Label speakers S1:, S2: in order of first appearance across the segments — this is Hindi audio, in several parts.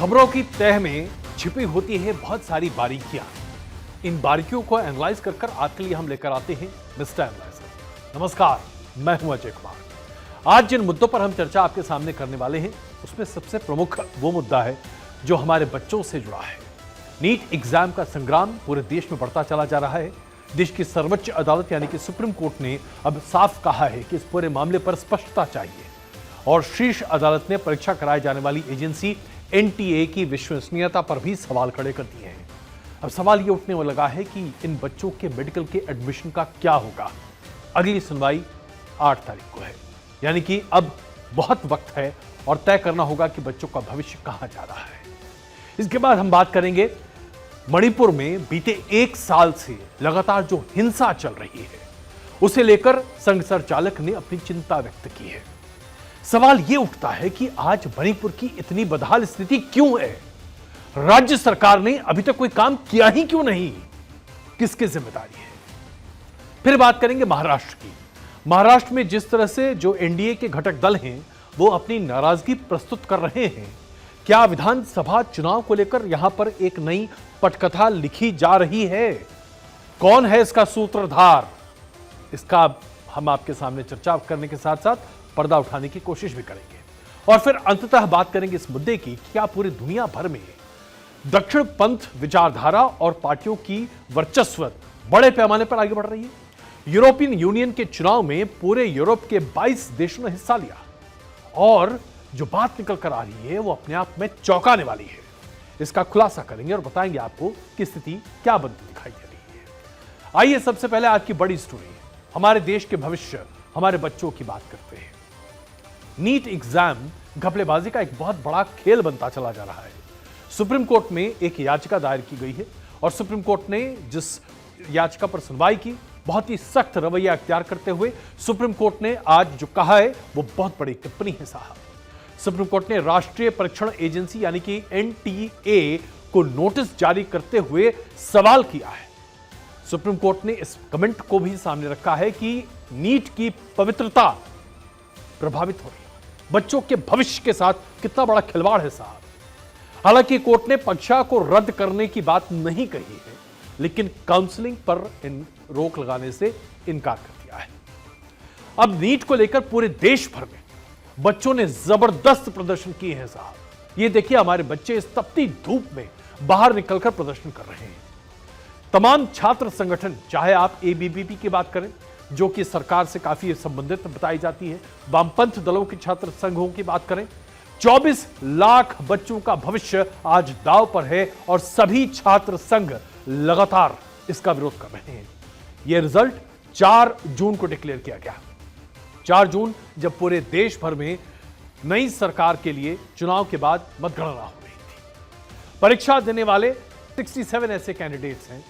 S1: खबरों की तह में छिपी होती है बहुत सारी बारीकियां। इन बारीकियों को एनालाइज कर आपके लिए हम लेकर आते हैं मिस्टर एनालाइजर। नमस्कार, मैं हूं अजय कुमार। आज जिन मुद्दों पर हम चर्चा आपके सामने करने वाले हैं उसमें सबसे प्रमुख वो मुद्दा है जो हमारे बच्चों से जुड़ा है। नीट एग्जाम का संग्राम पूरे देश में बढ़ता चला जा रहा है। देश की सर्वोच्च अदालत यानी कि सुप्रीम कोर्ट ने अब साफ कहा है कि इस पूरे मामले पर स्पष्टता चाहिए और शीर्ष अदालत ने परीक्षा कराई जाने वाली एजेंसी एनटीए की विश्वसनीयता पर भी सवाल खड़े कर दिए हैं। अब सवाल यह उठने में लगा है कि इन बच्चों के मेडिकल के एडमिशन का क्या होगा। अगली सुनवाई 8 तारीख को है, यानी कि अब बहुत वक्त है और तय करना होगा कि बच्चों का भविष्य कहां जा रहा है। इसके बाद हम बात करेंगे मणिपुर में बीते 1 साल से लगातार जो हिंसा चल रही है उसे लेकर संघ संचालक ने अपनी चिंता व्यक्त की है। सवाल यह उठता है कि आज मणिपुर की इतनी बदहाल स्थिति क्यों है? राज्य सरकार ने अभी तक कोई काम किया ही क्यों नहीं? किसकी जिम्मेदारी है? फिर बात करेंगे महाराष्ट्र की। महाराष्ट्र में जिस तरह से जो एनडीए के घटक दल हैं वो अपनी नाराजगी प्रस्तुत कर रहे हैं, क्या विधानसभा चुनाव को लेकर यहां पर एक नई पटकथा लिखी जा रही है? कौन है इसका सूत्रधार? इसका हम आपके सामने चर्चा करने के साथ साथ पर्दा उठाने की कोशिश भी करेंगे और फिर अंततः बात करेंगे इस मुद्दे की क्या पूरी दुनिया भर में दक्षिण पंथ विचारधारा और पार्टियों की वर्चस्व बड़े पैमाने पर आगे बढ़ रही है। यूरोपियन यूनियन के चुनाव में पूरे यूरोप के 22 देशों ने हिस्सा लिया और जो बात निकल कर आ रही है वो अपने आप में चौंकाने वाली है। इसका खुलासा करेंगे और बताएंगे आपको कि स्थिति क्या बनती दिखाई दे रही है। आइए सबसे पहले आज की बड़ी स्टोरी, हमारे देश के भविष्य, हमारे बच्चों की बात करते हैं। नीट एग्जाम घपलेबाजी का एक बहुत बड़ा खेल बनता चला जा रहा है। सुप्रीम कोर्ट में एक याचिका दायर की गई है और सुप्रीम कोर्ट ने जिस याचिका पर सुनवाई की, बहुत ही सख्त रवैया अख्तियार करते हुए सुप्रीम कोर्ट ने आज जो कहा है वो बहुत बड़ी टिप्पणी है साहब। सुप्रीम कोर्ट ने राष्ट्रीय परीक्षण एजेंसी यानी कि एनटीए को नोटिस जारी करते हुए सवाल किया है। सुप्रीम कोर्ट ने इस कमेंट को भी सामने रखा है कि नीट की पवित्रता प्रभावित हो रही है। बच्चों के भविष्य के साथ कितना बड़ा खिलवाड़ है साहब। हालांकि कोर्ट ने परीक्षा को रद्द करने की बात नहीं कही है, लेकिन काउंसलिंग पर रोक लगाने से इनकार कर दिया है। अब नीट को लेकर पूरे देश भर में बच्चों ने जबरदस्त प्रदर्शन किए हैं साहब। ये देखिए, हमारे बच्चे इस तपती धूप में बाहर निकलकर प्रदर्शन कर रहे हैं। तमाम छात्र संगठन, चाहे आप एबीवीपी की बात करें जो कि सरकार से काफी संबंधित बताई जाती है, वामपंथ दलों के छात्र संघों की बात करें, 24 लाख बच्चों का भविष्य आज दांव पर है और सभी छात्र संघ लगातार इसका विरोध कर रहे हैं। यह रिजल्ट 4 जून को डिक्लेयर किया गया। 4 जून जब पूरे देश भर में नई सरकार के लिए चुनाव के बाद मतगणना हो रही थी। परीक्षा देने वाले 67 ऐसे कैंडिडेट्स हैं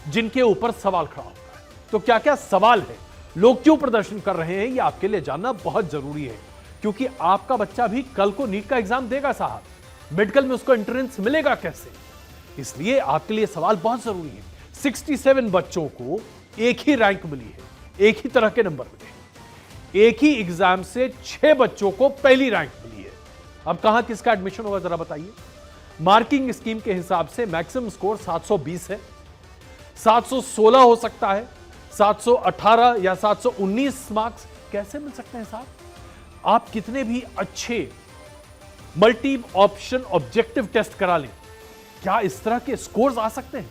S1: जिनके ऊपर सवाल खड़ा होता है। तो क्या क्या सवाल है, लोग क्यों प्रदर्शन कर रहे हैं, ये आपके लिए जानना बहुत जरूरी है, क्योंकि आपका बच्चा भी कल को नीट का एग्जाम देगा साहब। मेडिकल में उसको एंट्रेंस मिलेगा कैसे, इसलिए आपके लिए सवाल बहुत जरूरी है। 67 बच्चों को एक ही रैंक मिली है, एक ही तरह के नंबर मिले, एक ही एग्जाम से 6 बच्चों को पहली रैंक मिली है। अब कहां किसका एडमिशन होगा जरा बताइए। मार्किंग स्कीम के हिसाब से मैक्सिमम स्कोर 720 है, 716 हो सकता है, 718 या 719 मार्क्स कैसे मिल सकते हैं साहब? आप कितने भी अच्छे मल्टी ऑप्शन ऑब्जेक्टिव टेस्ट करा लें, क्या इस तरह के स्कोर्स आ सकते हैं?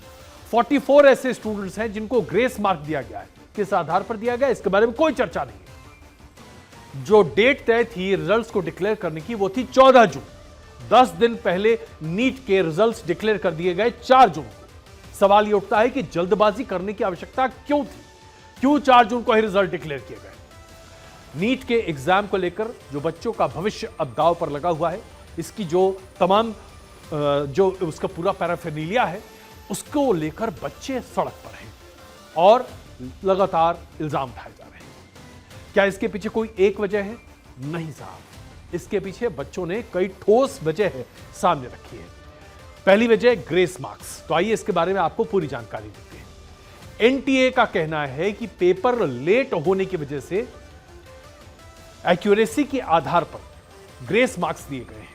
S1: 44 ऐसे स्टूडेंट्स हैं जिनको ग्रेस मार्क दिया गया है। किस आधार पर दिया गया इसके बारे में कोई चर्चा नहीं है। जो डेट तय थी रिजल्ट्स को डिक्लेयर करने की वो थी 14 जून। 10 दिन पहले नीट के रिजल्ट्स डिक्लेयर कर दिए गए 4 जून को। सवाल यह उठता है कि जल्दबाजी करने की आवश्यकता क्यों थी? क्यों 4 जून को ही रिजल्ट डिक्लेयर किए गए? नीट के एग्जाम को लेकर जो बच्चों का भविष्य अब दांव पर लगा हुआ है, इसकी जो तमाम जो उसका पूरा पैराफेर्नालिया है उसको लेकर बच्चे सड़क पर हैं और लगातार इल्जाम उठाए जा रहे हैं। क्या इसके पीछे कोई एक वजह है? नहीं साहब, इसके पीछे बच्चों ने कई ठोस वजह सामने रखी है। पहली वजह ग्रेस मार्क्स। तो आइए इसके बारे में आपको पूरी जानकारी देते हैं। एनटीए का कहना है कि पेपर लेट होने की वजह से एक्यूरेसी के आधार पर ग्रेस मार्क्स दिए गए हैं।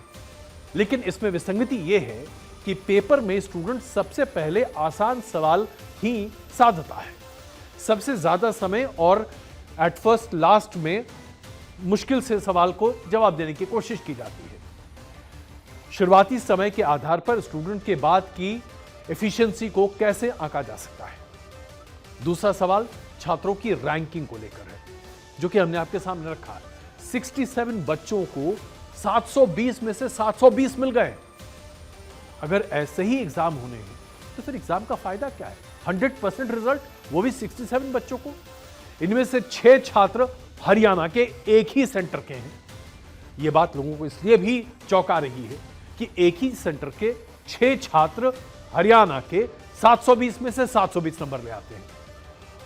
S1: लेकिन इसमें विसंगति यह है कि पेपर में स्टूडेंट सबसे पहले आसान सवाल ही साधता है, सबसे ज्यादा समय और एट फर्स्ट लास्ट में मुश्किल से सवाल को जवाब देने की कोशिश की जाती है। शुरुआती समय के आधार पर स्टूडेंट के बाद की एफिशिएंसी को कैसे आंका जा सकता है। दूसरा सवाल छात्रों की रैंकिंग को लेकर है, जो कि हमने आपके सामने रखा है। 67 बच्चों को 720 में से 720 मिल गए। अगर ऐसे ही एग्जाम होने हैं तो फिर एग्जाम का फायदा क्या है? 100% रिजल्ट, वो भी 67 बच्चों को। इनमें से 6 छात्र हरियाणा के एक ही सेंटर के हैं। यह बात लोगों को इसलिए भी चौंका रही है कि एक ही सेंटर के 6 छात्र हरियाणा के 720 में से 720 नंबर ले आते हैं,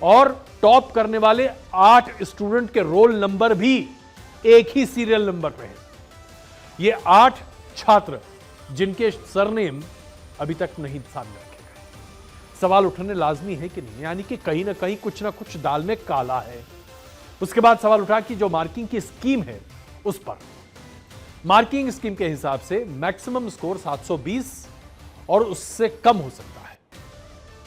S1: और टॉप करने वाले 8 स्टूडेंट के रोल नंबर भी एक ही सीरियल नंबर पे हैं। ये 8 छात्र जिनके सरनेम अभी तक नहीं सामने रखे गए। सवाल उठाने लाजमी है कि नहीं, यानी कि कहीं ना कहीं कुछ ना कुछ दाल में काला है। उसके बाद सवाल उठा कि जो मार्किंग की स्कीम है उस पर, मार्किंग स्कीम के हिसाब से मैक्सिमम स्कोर 720 और उससे कम हो सकता है।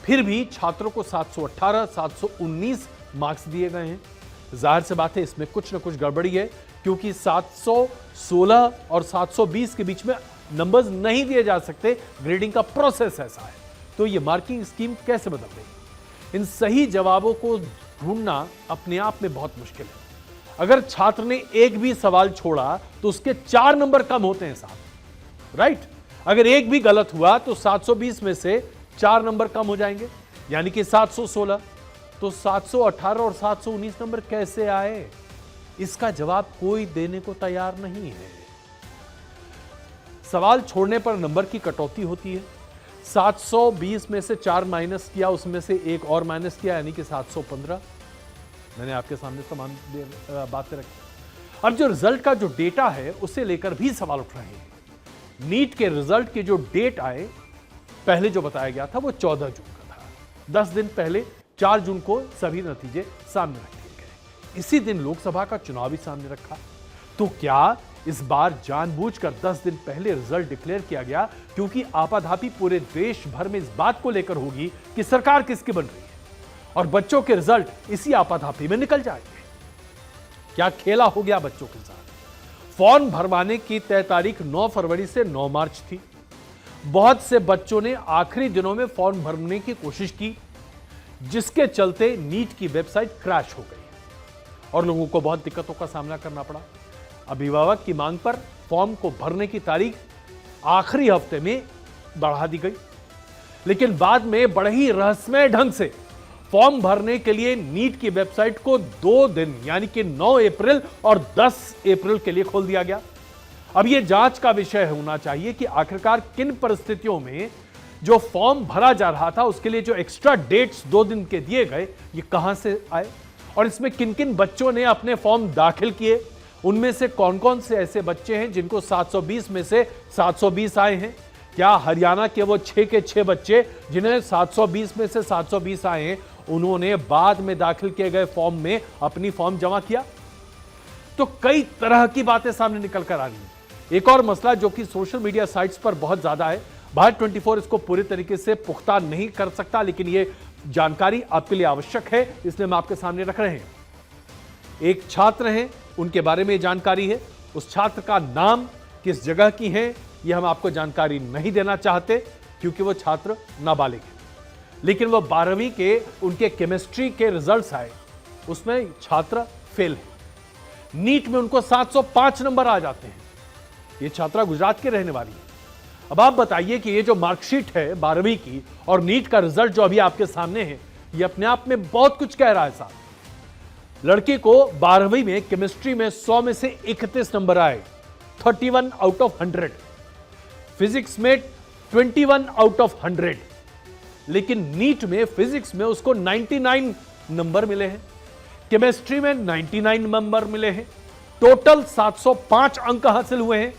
S1: फिर भी छात्रों को 718, 719 मार्क्स दिए गए हैं। जाहिर सी बात है इसमें कुछ ना कुछ गड़बड़ी है, क्योंकि 716 और 720 के बीच में नंबर्स नहीं दिए जा सकते। ग्रेडिंग का प्रोसेस ऐसा है। तो ये मार्किंग स्कीम कैसे बदल गई? इन सही जवाबों को ढूंढना अपने आप में बहुत मुश्किल है। अगर छात्र ने एक भी सवाल छोड़ा तो उसके 4 नंबर कम होते हैं साहब, राइट? अगर एक भी गलत हुआ तो 720 में से 4 नंबर कम हो जाएंगे, यानी कि 716। तो 718 और 719 नंबर कैसे आए? इसका जवाब कोई देने को तैयार नहीं है। सवाल छोड़ने पर नंबर की कटौती होती है। 720 में से 4 माइनस किया, उसमें से एक और माइनस किया, यानी कि 715। मैंने आपके सामने तमाम बातें रखी। अब जो रिजल्ट का जो डेटा है उसे लेकर भी सवाल उठ रहे हैं। नीट के रिजल्ट के जो डेट आए, पहले जो बताया गया था वो 14 जून का था। 10 दिन पहले 4 जून को सभी नतीजे सामने रख दिए गए। इसी दिन लोकसभा का चुनाव भी सामने रखा। तो क्या इस बार जानबूझकर 10 दिन पहले रिजल्ट डिक्लेयर किया गया, क्योंकि आपाधापी पूरे देश भर में इस बात को लेकर होगी कि सरकार किसकी बन रही है, और बच्चों के रिजल्ट इसी आपाधापी में निकल जाएंगे? क्या खेला हो गया बच्चों के साथ? फॉर्म भरवाने की तय तारीख 9 फरवरी से 9 मार्च थी। बहुत से बच्चों ने आखिरी दिनों में फॉर्म भरने की कोशिश की, जिसके चलते नीट की वेबसाइट क्रैश हो गई और लोगों को बहुत दिक्कतों का सामना करना पड़ा। अभिभावक की मांग पर फॉर्म को भरने की तारीख आखिरी हफ्ते में बढ़ा दी गई, लेकिन बाद में बड़े ही रहस्यमय ढंग से फॉर्म भरने के लिए नीट की वेबसाइट को 2 दिन यानी कि 9 अप्रैल और 10 अप्रैल के लिए खोल दिया गया। अब यह जांच का विषय होना चाहिए कि आखिरकार किन परिस्थितियों में जो फॉर्म भरा जा रहा था उसके लिए जो एक्स्ट्रा डेट्स 2 दिन के दिए गए, ये कहां से आए, और इसमें किन किन बच्चों ने अपने फॉर्म दाखिल किए। उनमें से कौन कौन से ऐसे बच्चे हैं जिनको 720 में से 720 आए हैं। क्या हरियाणा के वो 6 के 6 बच्चे जिन्हें 720 में से 720 आए हैं, उन्होंने बाद में दाखिल किए गए फॉर्म में अपनी फॉर्म जमा किया? तो कई तरह की बातें सामने निकल कर आ रही हैं। एक और मसला जो कि सोशल मीडिया साइट्स पर बहुत ज्यादा है, भारत 24 इसको पूरी तरीके से पुख्ता नहीं कर सकता, लेकिन यह जानकारी आपके लिए आवश्यक है, इसलिए हम आपके सामने रख रहे हैं। एक छात्र हैं, उनके बारे में जानकारी है। उस छात्र का नाम, किस जगह की है, यह हम आपको जानकारी नहीं देना चाहते, क्योंकि वो छात्र नाबालिग है। लेकिन वो 12वीं के उनके केमिस्ट्री के रिजल्ट्स आए, उसमें छात्र फेल है। नीट में उनको 705 नंबर आ जाते हैं। ये छात्रा गुजरात के रहने वाली है। अब आप बताइए कि ये जो मार्कशीट है 12वीं की और नीट का रिजल्ट जो अभी आपके सामने है, ये अपने आप में बहुत कुछ कह रहा है साहब। लड़की को 12वीं में केमिस्ट्री में 100 में से 31 नंबर आए, 31 आउट ऑफ 100। फिजिक्स में 21 आउट ऑफ 100। लेकिन नीट में फिजिक्स में उसको 99 नंबर मिले हैं, केमिस्ट्री में 99 नंबर मिले हैं। टोटल 705 अंक हासिल हुए हैं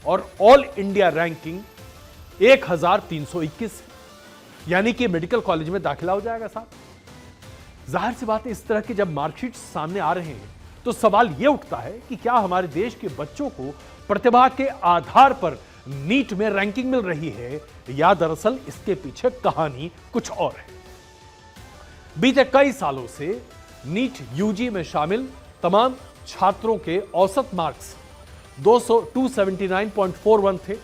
S1: और ऑल इंडिया रैंकिंग 1321, यानी कि मेडिकल कॉलेज में दाखिला हो जाएगा साहब। जाहिर सी बात है, इस तरह के जब मार्कशीट सामने आ रहे हैं तो सवाल यह उठता है कि क्या हमारे देश के बच्चों को प्रतिभा के आधार पर नीट में रैंकिंग मिल रही है, या दरअसल इसके पीछे कहानी कुछ और है। बीते कई सालों से नीट यूजी में शामिल तमाम छात्रों के औसत मार्क्स 279.41 थे,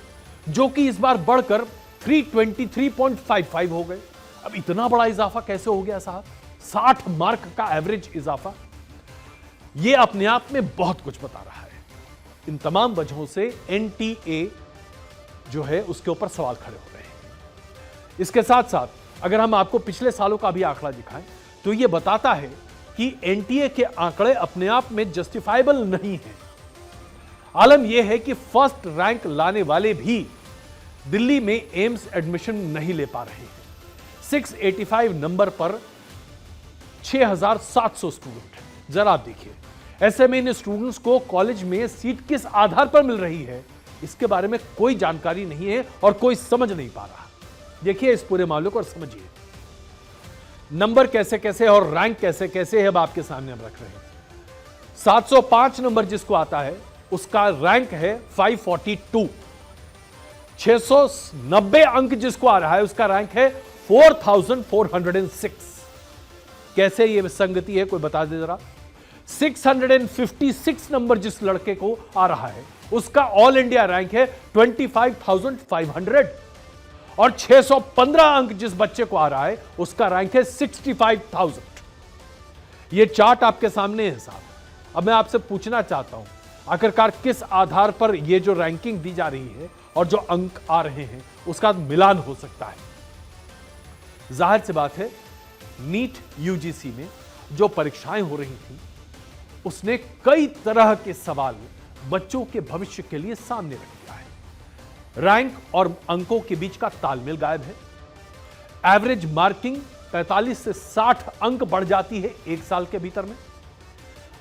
S1: जो कि इस बार बढ़कर 323.55 हो गए। अब इतना बड़ा इजाफा कैसे हो गया साहब? 60 मार्क का एवरेज इजाफा, यह अपने आप में बहुत कुछ बता रहा है। इन तमाम वजहों से एनटीए जो है उसके ऊपर सवाल खड़े हो रहे हैं। इसके साथ साथ अगर हम आपको पिछले सालों का भी आंकड़ा दिखाएं तो यह बताता है कि एनटीए के आंकड़े अपने आप में जस्टिफाइबल नहीं है। आलम यह है कि फर्स्ट रैंक लाने वाले भी दिल्ली में एम्स एडमिशन नहीं ले पा रहे हैं। 685 नंबर पर 6700 स्टूडेंट हैं। जरा आप देखिए, ऐसे में इन स्टूडेंट्स को कॉलेज में सीट किस आधार पर मिल रही है, इसके बारे में कोई जानकारी नहीं है और कोई समझ नहीं पा रहा। देखिए इस पूरे मामले को और समझिए, नंबर कैसे कैसे और रैंक कैसे कैसे है, अब आपके सामने हम रख रहे हैं। 705 नंबर जिसको आता है उसका रैंक है 542। 690 अंक जिसको आ रहा है उसका रैंक है 4406। कैसे ये विसंगति है, कोई बता दे जरा। 656 नंबर जिस लड़के को आ रहा है उसका ऑल इंडिया रैंक है 25,500 और 615 अंक जिस बच्चे को आ रहा है उसका रैंक है 65,000। ये चार्ट आपके सामने है साहब। अब मैं आपसे पूछना चाहता हूं, आखिरकार किस आधार पर यह जो रैंकिंग दी जा रही है और जो अंक आ रहे हैं उसका मिलान हो सकता है? जाहिर सी बात है, नीट यूजीसी में जो परीक्षाएं हो रही थी उसने कई तरह के सवाल बच्चों के भविष्य के लिए सामने रख दिया है। रैंक और अंकों के बीच का तालमेल गायब है। एवरेज मार्किंग 45 से 60 अंक बढ़ जाती है एक साल के भीतर में।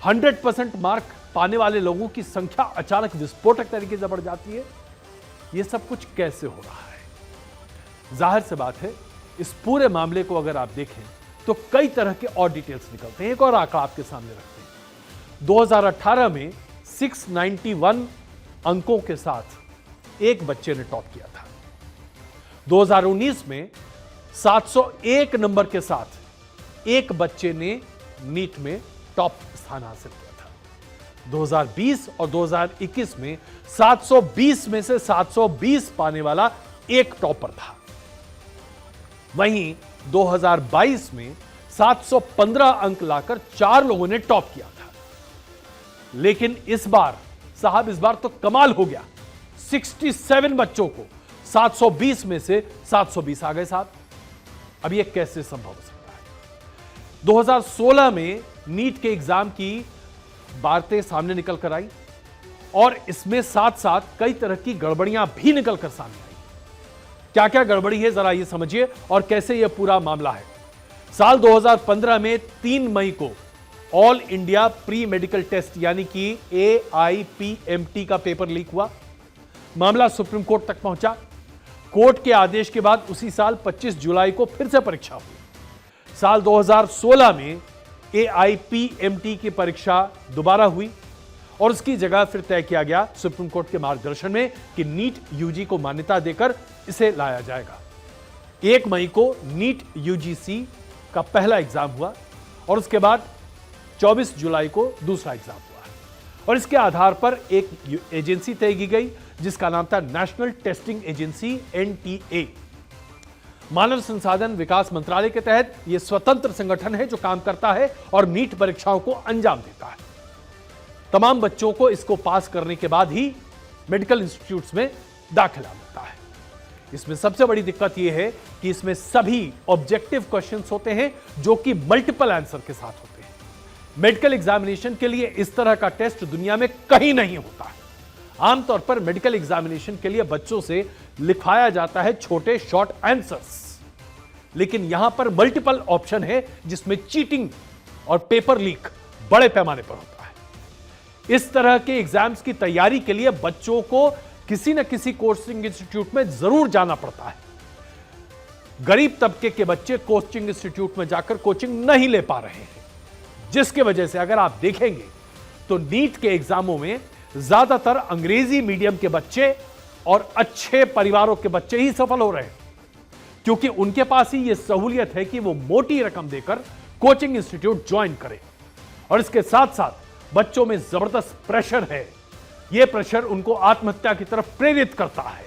S1: 100% मार्क पाने वाले लोगों की संख्या अचानक विस्फोटक तरीके से बढ़ जाती है। यह सब कुछ कैसे हो रहा है? जाहिर सी बात है, इस पूरे मामले को अगर आप देखें तो कई तरह के और डिटेल्स निकलते हैं। एक और आंकड़ा आपके सामने रखते हैं। 2018 में 691 अंकों के साथ एक बच्चे ने टॉप किया था। 2019 में 701 नंबर के साथ एक बच्चे ने नीट में टॉप स्थान हासिल किया था। 2020 और 2021 में 720 में से 720 पाने वाला एक टॉपर था। वहीं 2022 में 715 अंक लाकर 4 लोगों ने टॉप किया था। लेकिन इस बार साहब, इस बार तो कमाल हो गया। 67 बच्चों को 720 में से 720 आ गए साहब। अब यह कैसे संभव हो सकता है? 2016 में नीट के एग्जाम की बातें सामने निकल कर आई और इसमें साथ साथ कई तरह की गड़बड़ियां भी निकल कर सामने आई। क्या क्या गड़बड़ी है जरा ये समझिए और कैसे यह पूरा मामला है। साल 2015 में 3 मई को all India pre medical test यानी कि AIPMT का पेपर लीक हुआ। मामला सुप्रीम कोर्ट तक पहुंचा। कोर्ट के आदेश के बाद उसी साल 25 जुलाई को फिर से परीक्षा हुई। साल 2016 में AIPMT की परीक्षा दोबारा हुई और उसकी जगह फिर तय किया गया सुप्रीम कोर्ट के मार्गदर्शन में कि नीट यूजी को मान्यता देकर इसे लाया जाएगा। 1 मई को नीट यूजीसी का पहला एग्जाम हुआ और उसके बाद 24 जुलाई को दूसरा एग्जाम हुआ और इसके आधार पर एक एजेंसी तय की गई जिसका नाम था नेशनल टेस्टिंग एजेंसी NTA। मानव संसाधन विकास मंत्रालय के तहत यह स्वतंत्र संगठन है जो काम करता है और नीट परीक्षाओं को अंजाम देता है। तमाम बच्चों को इसको पास करने के बाद ही मेडिकल इंस्टीट्यूट्स में दाखिला मिलता है। इसमें सबसे बड़ी दिक्कत यह है कि इसमें सभी ऑब्जेक्टिव क्वेश्चंस होते हैं जो कि मल्टीपल आंसर के साथ होते हैं। मेडिकल एग्जामिनेशन के लिए इस तरह का टेस्ट दुनिया में कहीं नहीं होता। आमतौर पर मेडिकल एग्जामिनेशन के लिए बच्चों से लिखवाया जाता है छोटे शॉर्ट आंसर्स, लेकिन यहां पर मल्टीपल ऑप्शन है जिसमें चीटिंग और पेपर लीक बड़े पैमाने पर होता है। इस तरह के एग्जाम्स की तैयारी के लिए बच्चों को किसी न किसी कोचिंग इंस्टीट्यूट में जरूर जाना पड़ता है। गरीब तबके के बच्चे कोचिंग इंस्टीट्यूट में जाकर कोचिंग नहीं ले पा रहे हैं, जिसकी वजह से अगर आप देखेंगे तो नीट के एग्जामों में ज्यादातर अंग्रेजी मीडियम के बच्चे और अच्छे परिवारों के बच्चे ही सफल हो रहे हैं, क्योंकि उनके पास ही यह सहूलियत है कि वो मोटी रकम देकर कोचिंग इंस्टीट्यूट ज्वाइन करें। और इसके साथ साथ बच्चों में जबरदस्त प्रेशर है। यह प्रेशर उनको आत्महत्या की तरफ प्रेरित करता है।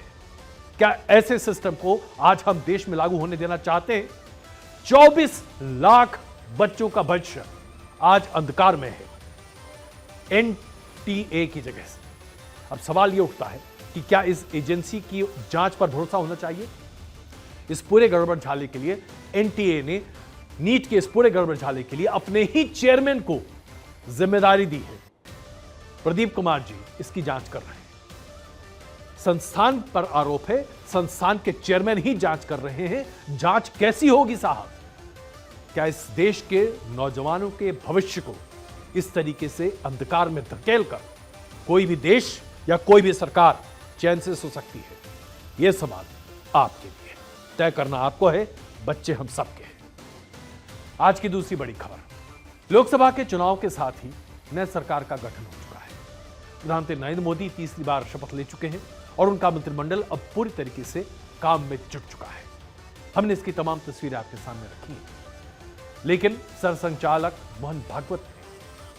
S1: क्या ऐसे सिस्टम को आज हम देश में लागू होने देना चाहते हैं? 24 लाख बच्चों का भविष्य आज अंधकार में है एनटीए की जगह से। अब सवाल यह उठता है कि क्या इस एजेंसी की जांच पर भरोसा होना चाहिए? इस पूरे गड़बड़झाले के लिए एनटीए ने नीट के इस पूरे गड़बड़झाले के लिए अपने ही चेयरमैन को जिम्मेदारी दी है। प्रदीप कुमार जी इसकी जांच कर रहे हैं। संस्थान पर आरोप है, संस्थान के चेयरमैन ही जांच कर रहे हैं। जांच कैसी होगी साहब? क्या इस देश के नौजवानों के भविष्य को इस तरीके से अंधकार में धकेल कर कोई भी देश या कोई भी सरकार चैन से सो सकती है? यह सवाल आपके लिए तय करना आपको है, बच्चे हम सबके हैं। आज की दूसरी बड़ी खबर, लोकसभा के चुनाव के साथ ही नई सरकार का गठन हो चुका है। प्रधानमंत्री नरेंद्र मोदी तीसरी बार शपथ ले चुके हैं और उनका मंत्रिमंडल अब पूरी तरीके से काम में जुट चुका है। हमने इसकी तमाम तस्वीरें आपके सामने रखी हैं, लेकिन सरसंघचालक मोहन भागवत ने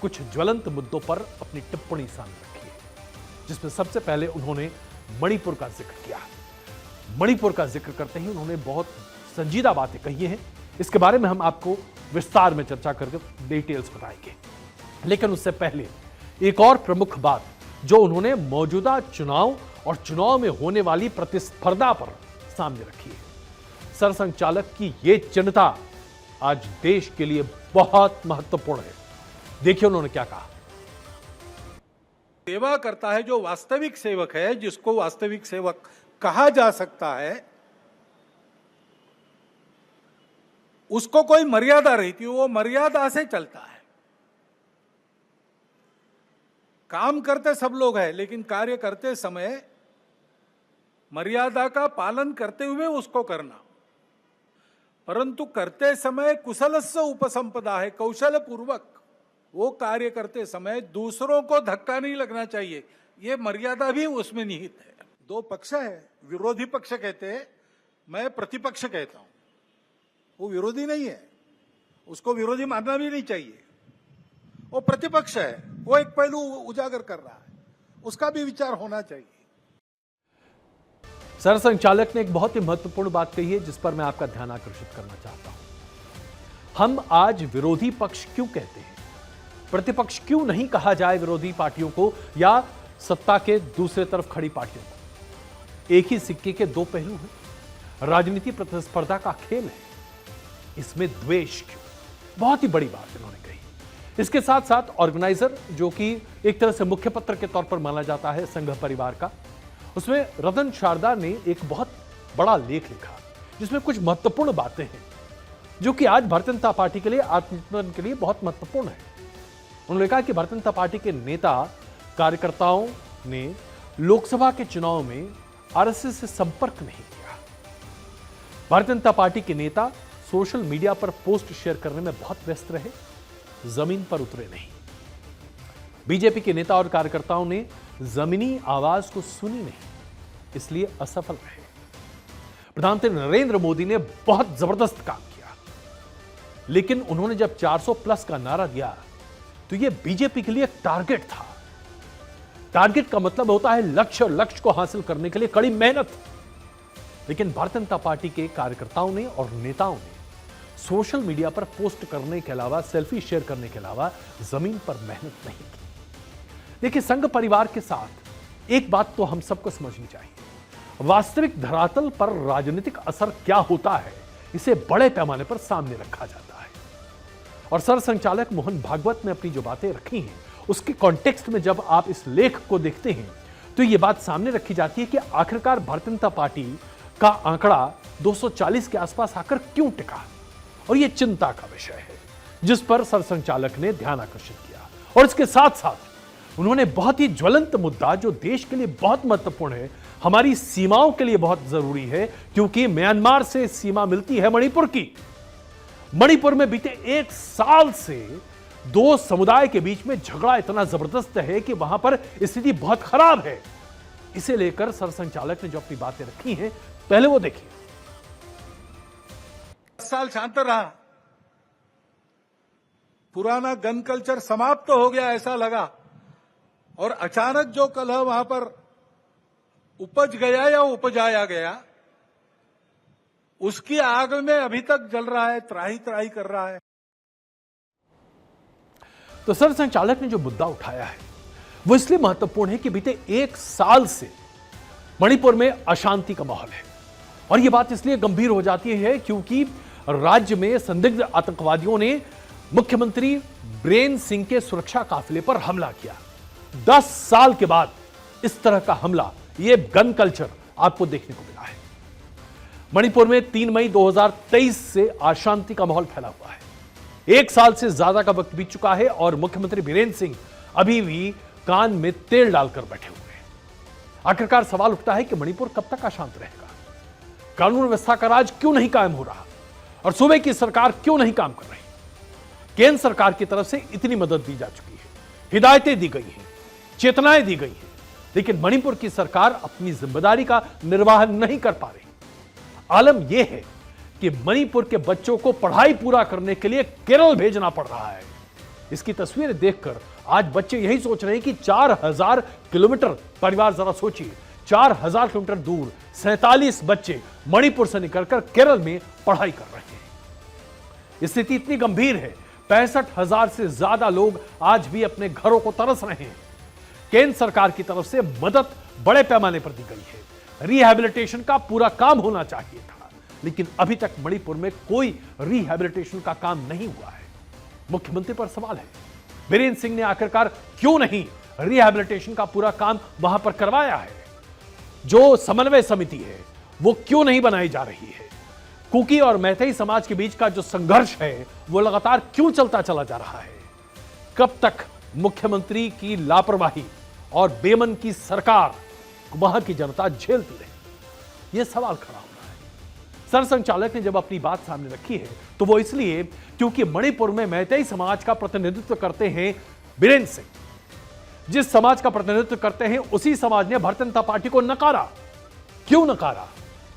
S1: कुछ ज्वलंत मुद्दों पर अपनी टिप्पणी सामने रखी है, जिसमें सबसे पहले उन्होंने मणिपुर का जिक्र किया। मणिपुर का जिक्र करते ही उन्होंने बहुत संजीदा बातें कही हैं। इसके बारे में हम आपको विस्तार में चर्चा करके डिटेल्स बताएंगे, लेकिन उससे पहले एक और प्रमुख बात जो उन्होंने मौजूदा चुनाव और चुनाव में होने वाली प्रतिस्पर्धा पर सामने रखी है। सरसंघचालक की यह चिंता आज देश के लिए बहुत महत्वपूर्ण है। देखिए उन्होंने क्या कहा।
S2: सेवा करता है जो वास्तविक सेवक है, जिसको वास्तविक सेवक कहा जा सकता है, उसको कोई मर्यादा रहती है, वो मर्यादा से चलता है। काम करते सब लोग हैं, लेकिन कार्य करते समय मर्यादा का पालन करते हुए उसको करना। परंतु करते समय कुशलस्य उपसंपदा है, कौशल पूर्वक वो कार्य करते समय दूसरों को धक्का नहीं लगना चाहिए, ये मर्यादा भी उसमें निहित है। दो पक्ष है, विरोधी पक्ष कहते हैं, मैं प्रतिपक्ष कहता हूं। वो विरोधी नहीं है, उसको विरोधी मानना भी नहीं चाहिए। वो प्रतिपक्ष है, वो एक पहलू उजागर कर रहा है, उसका भी विचार होना चाहिए।
S1: सरसंघचालक ने एक बहुत ही महत्वपूर्ण बात कही है, जिस पर मैं आपका ध्यान आकर्षित करना चाहता हूं। हम आज विरोधी पक्ष क्यों कहते हैं, प्रतिपक्ष क्यों नहीं कहा जाए विरोधी पार्टियों को या सत्ता के दूसरे तरफ खड़ी पार्टियों को? एक ही सिक्के के दो पहलू हैं। राजनीति प्रतिस्पर्धा का खेल है, इसमें द्वेष क्यों? बहुत ही बड़ी बात इन्होंने कही। इसके साथ साथ ऑर्गेनाइजर, जो कि एक तरह से मुख्य पत्र के तौर पर माना जाता है संघ परिवार का, उसमें रतन शारदा ने एक बहुत बड़ा लेख लिखा, जिसमें कुछ महत्वपूर्ण बातें हैं जो कि आज भारतीय जनता पार्टी के लिए, आत्मचिंतन के लिए बहुत महत्वपूर्ण है। उन्होंने कहा कि भारतीय जनता पार्टी के नेता कार्यकर्ताओं ने लोकसभा के चुनाव में आरएसएस से संपर्क नहीं किया। भारतीय जनता पार्टी के नेता सोशल मीडिया पर पोस्ट शेयर करने में बहुत व्यस्त रहे, जमीन पर उतरे नहीं। बीजेपी के नेता और कार्यकर्ताओं ने जमीनी आवाज को सुनी नहीं, इसलिए असफल रहे। प्रधानमंत्री नरेंद्र मोदी ने बहुत जबरदस्त काम किया, लेकिन उन्होंने जब 400 प्लस का नारा दिया तो यह बीजेपी के लिए एक टारगेट था। टारगेट का मतलब होता है लक्ष्य, और लक्ष्य को हासिल करने के लिए कड़ी मेहनत। लेकिन भारतीय जनता पार्टी के कार्यकर्ताओं ने और नेताओं ने सोशल मीडिया पर पोस्ट करने के अलावा, सेल्फी शेयर करने के अलावा जमीन पर मेहनत नहीं की। देखिए, संघ परिवार के साथ एक बात तो हम सबको समझनी चाहिए, वास्तविक धरातल पर राजनीतिक असर क्या होता है, इसे बड़े पैमाने पर सामने रखा जाता है। और सरसंघचालक मोहन भागवत ने अपनी जो बातें रखी हैं, उसके कॉन्टेक्स्ट में जब आप इस लेख को देखते हैं तो यह बात सामने रखी जाती है कि आखिरकार भारतीय जनता पार्टी का आंकड़ा 240 के आसपास आकर क्यों टिका, और यह चिंता का विषय है, जिस पर सरसंघचालक ने ध्यान आकर्षित किया। और इसके साथ साथ उन्होंने बहुत ही ज्वलंत मुद्दा, जो देश के लिए बहुत महत्वपूर्ण है, हमारी सीमाओं के लिए बहुत जरूरी है, क्योंकि म्यांमार से सीमा मिलती है मणिपुर की। मणिपुर में बीते 1 साल से दो समुदाय के बीच में झगड़ा इतना जबरदस्त है कि वहां पर स्थिति बहुत खराब है। इसे लेकर सरसंघचालक ने जो अपनी बातें रखी हैं, पहले वो देखिए।
S2: 10 साल शांत रहा, पुराना गन कल्चर समाप्त तो हो गया ऐसा लगा, और अचानक जो कलह वहां पर उपज गया या उपजाया गया, उसकी आग में अभी तक जल रहा है, त्राही त्राही कर रहा है।
S1: तो सरसंघचालक ने जो मुद्दा उठाया है वो इसलिए महत्वपूर्ण है कि बीते 1 साल से मणिपुर में अशांति का माहौल है, और यह बात इसलिए गंभीर हो जाती है क्योंकि राज्य में संदिग्ध आतंकवादियों ने मुख्यमंत्री बीरेन सिंह के सुरक्षा काफिले पर हमला किया। 10 साल के बाद इस तरह का हमला, यह गन कल्चर आपको देखने को मिला है। मणिपुर में 3 मई 2023 से अशांति का माहौल फैला हुआ है। 1 साल से ज्यादा का वक्त बीत चुका है और मुख्यमंत्री बीरेन सिंह अभी भी कान में तेल डालकर बैठे हुए हैं। आखिरकार सवाल उठता है कि मणिपुर कब तक अशांत रहेगा? कानून व्यवस्था का राज क्यों नहीं कायम हो रहा और सूबे की सरकार क्यों नहीं काम कर रही? केंद्र सरकार की तरफ से इतनी मदद दी जा चुकी है, हिदायतें दी गई हैं, चेतनाएं दी गई हैं, लेकिन मणिपुर की सरकार अपनी जिम्मेदारी का निर्वाह नहीं कर पा रही। आलम यह है कि मणिपुर के बच्चों को पढ़ाई पूरा करने के लिए केरल भेजना पड़ रहा है। इसकी तस्वीरें देखकर आज बच्चे यही सोच रहे हैं कि 4000 किलोमीटर, परिवार जरा सोचिए, 4000 किलोमीटर दूर 47 बच्चे मणिपुर से निकलकर केरल में पढ़ाई कर रहे हैं। स्थिति इतनी गंभीर है, 65,000 से ज्यादा लोग आज भी अपने घरों को तरस रहे हैं। केंद्र सरकार की तरफ से मदद बड़े पैमाने पर दी गई है, रिहैबिलिटेशन का पूरा काम होना चाहिए था, लेकिन अभी तक मणिपुर में कोई रिहैबिलिटेशन का काम नहीं हुआ है। मुख्यमंत्री पर सवाल है, बीरेन सिंह ने आखिरकार क्यों नहीं रिहैबिलिटेशन का पूरा काम वहां पर करवाया है? जो समन्वय समिति है वो क्यों नहीं बनाई जा रही है? कुकी और मैतेई समाज के बीच का जो संघर्ष है वो लगातार क्यों चलता चला जा रहा है? कब तक मुख्यमंत्री की लापरवाही और बेमन की सरकार वहां की जनता झेलती रही? यह सवाल खड़ा हो रहा है। सरसंघचालक ने जब अपनी बात सामने रखी है तो वो इसलिए क्योंकि मणिपुर में मैतेई समाज का प्रतिनिधित्व करते हैं बीरेन सिंह। जिस समाज का प्रतिनिधित्व करते हैं उसी समाज ने भारतीय जनता पार्टी को नकारा। क्यों नकारा,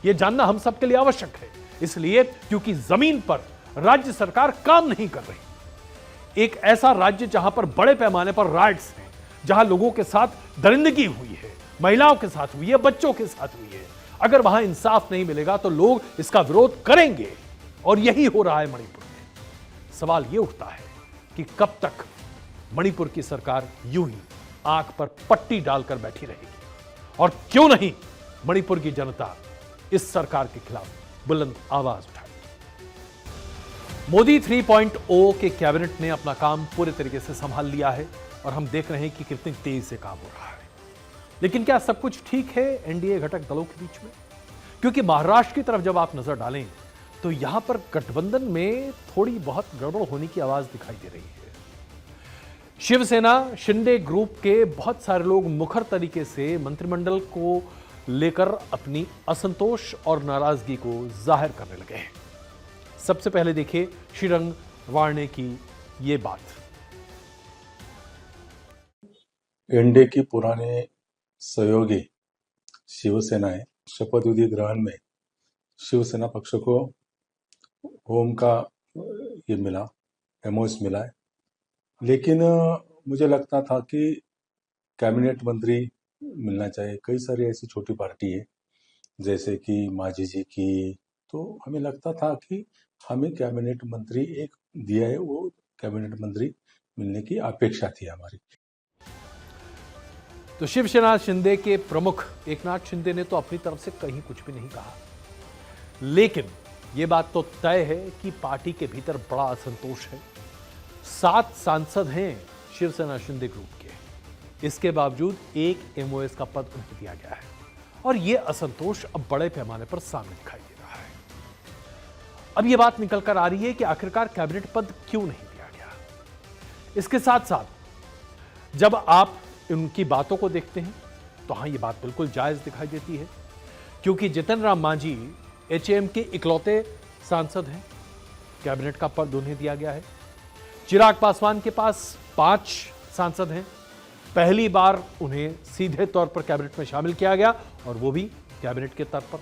S1: यह जानना हम सबके लिए आवश्यक है। इसलिए क्योंकि जमीन पर राज्य सरकार काम नहीं कर रही। एक ऐसा राज्य जहां पर बड़े पैमाने पर राइट्स हैं, जहां लोगों के साथ दरिंदगी हुई है, महिलाओं के साथ हुई है, बच्चों के साथ हुई है, अगर वहां इंसाफ नहीं मिलेगा तो लोग इसका विरोध करेंगे, और यही हो रहा है मणिपुर में। सवाल यह उठता है कि कब तक मणिपुर की सरकार यूं ही आंख पर पट्टी डालकर बैठी रहेगी, और क्यों नहीं मणिपुर की जनता इस सरकार के खिलाफ बुलंद आवाज उठाई। मोदी 3.0 के कैबिनेट ने अपना काम पूरे तरीके से संभाल लिया है और हम देख रहे हैं कि कितनी तेजी से काम हो रहा है। लेकिन क्या सब कुछ ठीक है एनडीए घटक दलों के बीच में? क्योंकि महाराष्ट्र की तरफ जब आप नजर डालें तो यहां पर गठबंधन में थोड़ी बहुत गड़बड़ होने की आवाज दिखाई दे रही है। शिवसेना शिंदे ग्रुप के बहुत सारे लोग मुखर तरीके से मंत्रिमंडल को लेकर अपनी असंतोष और नाराजगी को जाहिर करने लगे हैं। सबसे पहले देखिए श्रीरंग वार्णे की ये बात।
S3: एनडीए की पुराने सहयोगी शिवसेना है, शपथ विधि ग्रहण में शिवसेना पक्ष को होम का ये मिला, एमओएस मिला है, लेकिन मुझे लगता था कि कैबिनेट मंत्री मिलना चाहिए। कई सारी ऐसी छोटी पार्टी है जैसे कि मांझी जी की, तो हमें लगता था कि हमें कैबिनेट मंत्री एक दिया है, वो कैबिनेट मंत्री मिलने की अपेक्षा थी हमारी।
S1: तो शिवसेना शिंदे के प्रमुख एकनाथ शिंदे ने तो अपनी तरफ से कहीं कुछ भी नहीं कहा, लेकिन यह बात तो तय है कि पार्टी के भीतर बड़ा असंतोष है। 7 सांसद हैं शिवसेना शिंदे ग्रुप के, इसके बावजूद एक एमओएस का पद उन्हें दिया गया है, और यह असंतोष अब बड़े पैमाने पर सामने दिखाई दे रहा है। अब यह बात निकल कर आ रही है कि आखिरकार कैबिनेट पद क्यों नहीं दिया गया। इसके साथ साथ जब आप उनकी बातों को देखते हैं तो हाँ, यह बात बिल्कुल जायज दिखाई देती है, क्योंकि जितन राम मांझी एचएम के इकलौते सांसद हैं, कैबिनेट का पद उन्हें दिया गया है। चिराग पासवान के पास 5 सांसद हैं, पहली बार उन्हें सीधे तौर पर कैबिनेट में शामिल किया गया और वो भी कैबिनेट के स्तर पर।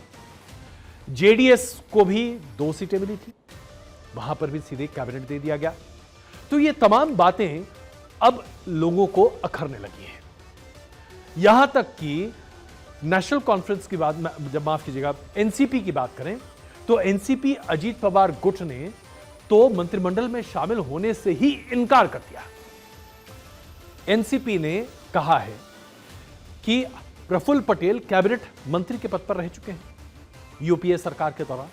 S1: जेडीएस को भी 2 सीटें मिली थी, वहां पर भी सीधे कैबिनेट दे दिया गया। तो ये तमाम बातें अब लोगों को अखरने लगी हैं। यहां तक कि नेशनल कॉन्फ्रेंस की बात, जब माफ कीजिएगा एनसीपी की बात करें तो एनसीपी अजीत पवार गुट ने तो मंत्रिमंडल में शामिल होने से ही इनकार कर दिया। एनसीपी ने कहा है कि प्रफुल्ल पटेल कैबिनेट मंत्री के पद पर रह चुके हैं यूपीए सरकार के दौरान।